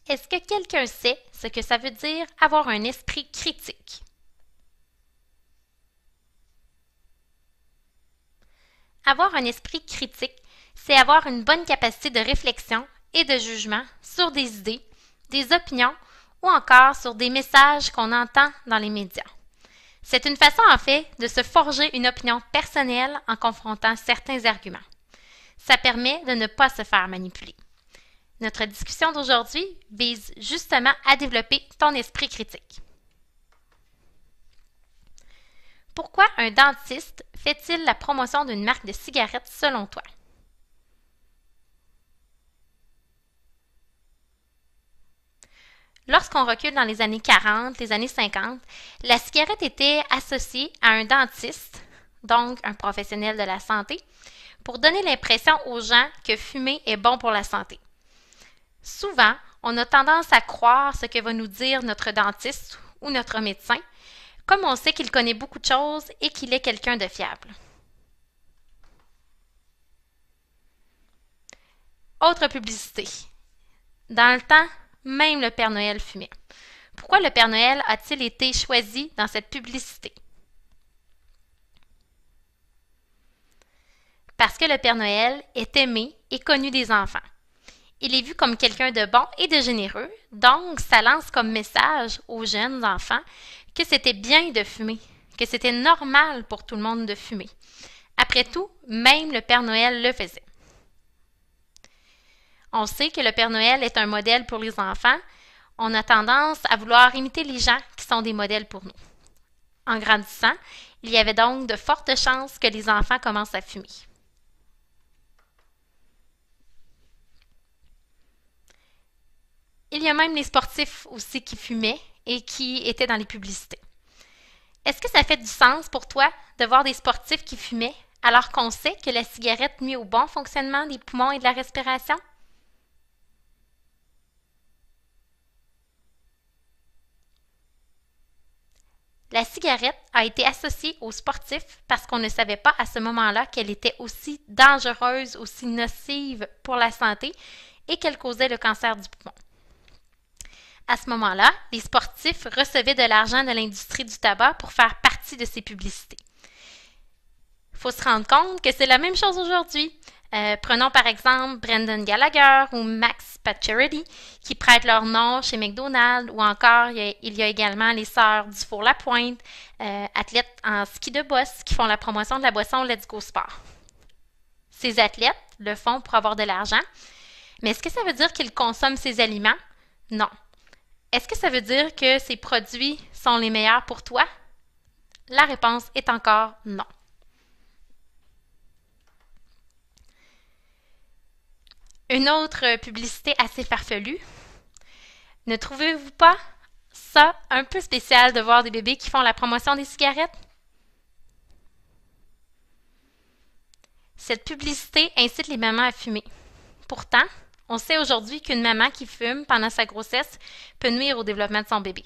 Est-ce que quelqu'un sait ce que ça veut dire avoir un esprit critique? Avoir un esprit critique, c'est avoir une bonne capacité de réflexion et de jugement sur des idées, des opinions ou encore sur des messages qu'on entend dans les médias. C'est une façon en fait de se forger une opinion personnelle en confrontant certains arguments. Ça permet de ne pas se faire manipuler. Notre discussion d'aujourd'hui vise justement à développer ton esprit critique. Pourquoi un dentiste fait-il la promotion d'une marque de cigarettes selon toi? Lorsqu'on recule dans les années 40, les années 50, la cigarette était associée à un dentiste, donc un professionnel de la santé, pour donner l'impression aux gens que fumer est bon pour la santé. Souvent, on a tendance à croire ce que va nous dire notre dentiste ou notre médecin, comme on sait qu'il connaît beaucoup de choses et qu'il est quelqu'un de fiable. Autre publicité. Dans le temps, même le Père Noël fumait. Pourquoi le Père Noël a-t-il été choisi dans cette publicité? Parce que le Père Noël est aimé et connu des enfants. Il est vu comme quelqu'un de bon et de généreux, donc ça lance comme message aux jeunes enfants que c'était bien de fumer, que c'était normal pour tout le monde de fumer. Après tout, même le Père Noël le faisait. On sait que le Père Noël est un modèle pour les enfants. On a tendance à vouloir imiter les gens qui sont des modèles pour nous. En grandissant, il y avait donc de fortes chances que les enfants commencent à fumer. Il y a même les sportifs aussi qui fumaient et qui étaient dans les publicités. Est-ce que ça fait du sens pour toi de voir des sportifs qui fumaient alors qu'on sait que la cigarette nuit au bon fonctionnement des poumons et de la respiration? La cigarette a été associée aux sportifs parce qu'on ne savait pas à ce moment-là qu'elle était aussi dangereuse, aussi nocive pour la santé et qu'elle causait le cancer du poumon. À ce moment-là, les sportifs recevaient de l'argent de l'industrie du tabac pour faire partie de ces publicités. Il faut se rendre compte que c'est la même chose aujourd'hui. Prenons par exemple Brendan Gallagher ou Max Pacioretty qui prêtent leur nom chez McDonald's ou encore il y a également les sœurs Dufour-Lapointe, athlètes en ski de boss qui font la promotion de la boisson Let's Go Sport. Ces athlètes le font pour avoir de l'argent, mais est-ce que ça veut dire qu'ils consomment ces aliments? Non. Est-ce que ça veut dire que ces produits sont les meilleurs pour toi? La réponse est encore non. Une autre publicité assez farfelue. Ne trouvez-vous pas ça un peu spécial de voir des bébés qui font la promotion des cigarettes? Cette publicité incite les mamans à fumer. Pourtant, on sait aujourd'hui qu'une maman qui fume pendant sa grossesse peut nuire au développement de son bébé.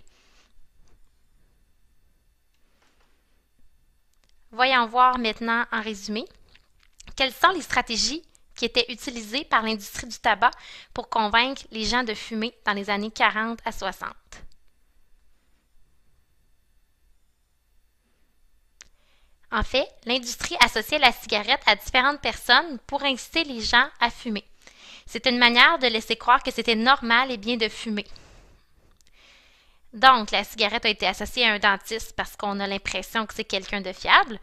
Voyons voir maintenant en résumé quelles sont les stratégies qui étaient utilisées par l'industrie du tabac pour convaincre les gens de fumer dans les années 40 à 60. En fait, l'industrie associait la cigarette à différentes personnes pour inciter les gens à fumer. C'est une manière de laisser croire que c'était normal et bien de fumer. Donc, la cigarette a été associée à un dentiste parce qu'on a l'impression que c'est quelqu'un de fiable,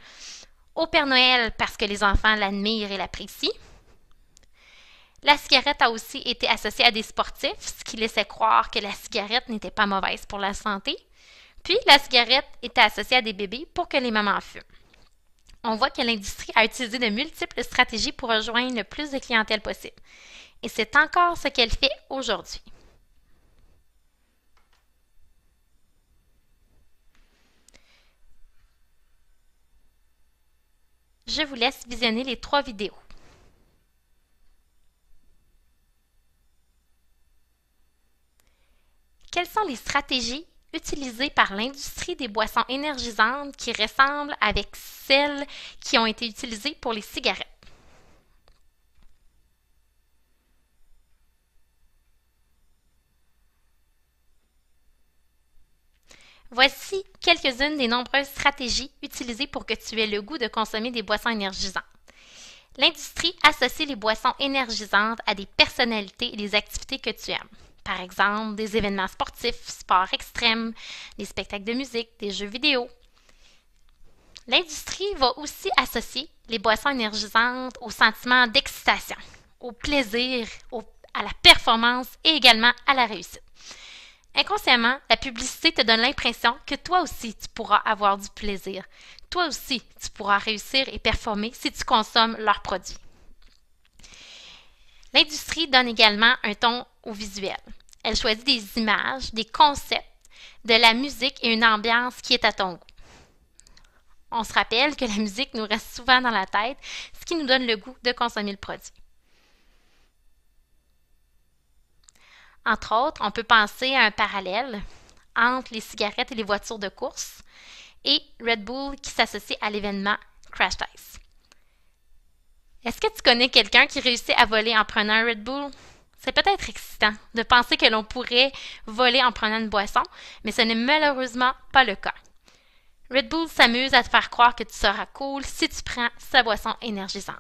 au Père Noël parce que les enfants l'admirent et l'apprécient. La cigarette a aussi été associée à des sportifs, ce qui laissait croire que la cigarette n'était pas mauvaise pour la santé. Puis, la cigarette était associée à des bébés pour que les mamans fument. On voit que l'industrie a utilisé de multiples stratégies pour rejoindre le plus de clientèle possible. Et c'est encore ce qu'elle fait aujourd'hui. Je vous laisse visionner les 3 vidéos. Quelles sont les stratégies utilisées par l'industrie des boissons énergisantes qui ressemblent avec celles qui ont été utilisées pour les cigarettes? Voici quelques-unes des nombreuses stratégies utilisées pour que tu aies le goût de consommer des boissons énergisantes. L'industrie associe les boissons énergisantes à des personnalités et des activités que tu aimes. Par exemple, des événements sportifs, sports extrêmes, des spectacles de musique, des jeux vidéo. L'industrie va aussi associer les boissons énergisantes au sentiment d'excitation, au plaisir, à la performance et également à la réussite. Inconsciemment, la publicité te donne l'impression que toi aussi tu pourras avoir du plaisir. Toi aussi tu pourras réussir et performer si tu consommes leurs produits. L'industrie donne également un ton au visuel. Elle choisit des images, des concepts, de la musique et une ambiance qui est à ton goût. On se rappelle que la musique nous reste souvent dans la tête, ce qui nous donne le goût de consommer le produit. Entre autres, on peut penser à un parallèle entre les cigarettes et les voitures de course et Red Bull qui s'associe à l'événement Crash Ice. Est-ce que tu connais quelqu'un qui réussit à voler en prenant un Red Bull? C'est peut-être excitant de penser que l'on pourrait voler en prenant une boisson, mais ce n'est malheureusement pas le cas. Red Bull s'amuse à te faire croire que tu seras cool si tu prends sa boisson énergisante.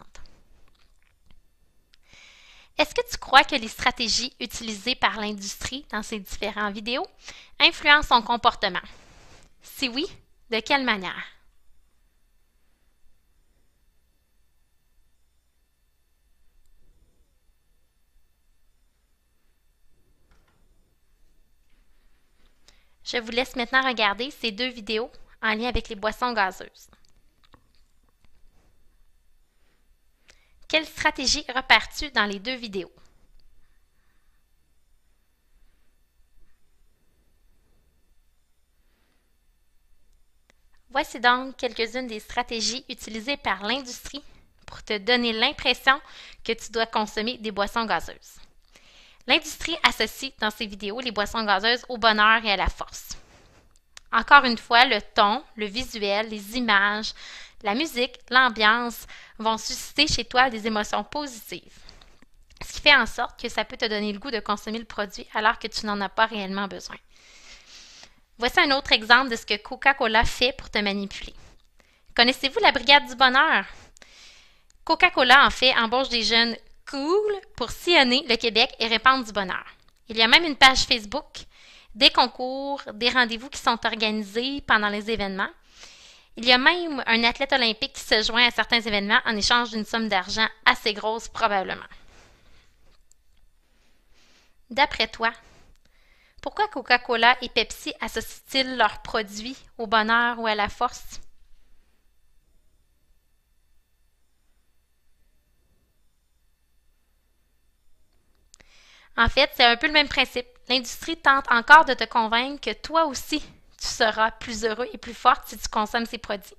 Est-ce que tu crois que les stratégies utilisées par l'industrie dans ces différentes vidéos influencent ton comportement? Si oui, de quelle manière? Je vous laisse maintenant regarder ces deux vidéos en lien avec les boissons gazeuses. Quelle stratégie repères-tu dans les deux vidéos? Voici donc quelques-unes des stratégies utilisées par l'industrie pour te donner l'impression que tu dois consommer des boissons gazeuses. L'industrie associe dans ses vidéos les boissons gazeuses au bonheur et à la force. Encore une fois, le ton, le visuel, les images, la musique, l'ambiance vont susciter chez toi des émotions positives. Ce qui fait en sorte que ça peut te donner le goût de consommer le produit alors que tu n'en as pas réellement besoin. Voici un autre exemple de ce que Coca-Cola fait pour te manipuler. Connaissez-vous la Brigade du Bonheur? Coca-Cola, en fait, embauche des jeunes cool pour sillonner le Québec et répandre du bonheur. Il y a même une page Facebook, des concours, des rendez-vous qui sont organisés pendant les événements. Il y a même un athlète olympique qui se joint à certains événements en échange d'une somme d'argent assez grosse probablement. D'après toi, pourquoi Coca-Cola et Pepsi associent-ils leurs produits au bonheur ou à la force? En fait, c'est un peu le même principe. L'industrie tente encore de te convaincre que toi aussi, tu seras plus heureux et plus fort si tu consommes ces produits.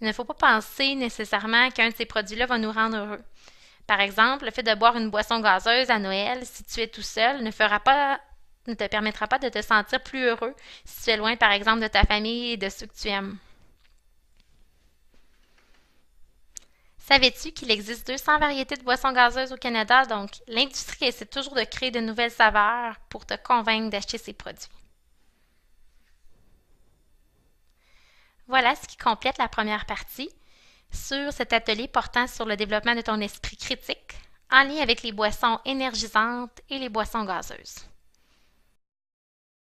Il ne faut pas penser nécessairement qu'un de ces produits-là va nous rendre heureux. Par exemple, le fait de boire une boisson gazeuse à Noël, si tu es tout seul, ne te permettra pas de te sentir plus heureux si tu es loin, par exemple, de ta famille et de ceux que tu aimes. Savais-tu qu'il existe 200 variétés de boissons gazeuses au Canada? Donc, l'industrie essaie toujours de créer de nouvelles saveurs pour te convaincre d'acheter ces produits. Voilà ce qui complète la première partie sur cet atelier portant sur le développement de ton esprit critique en lien avec les boissons énergisantes et les boissons gazeuses.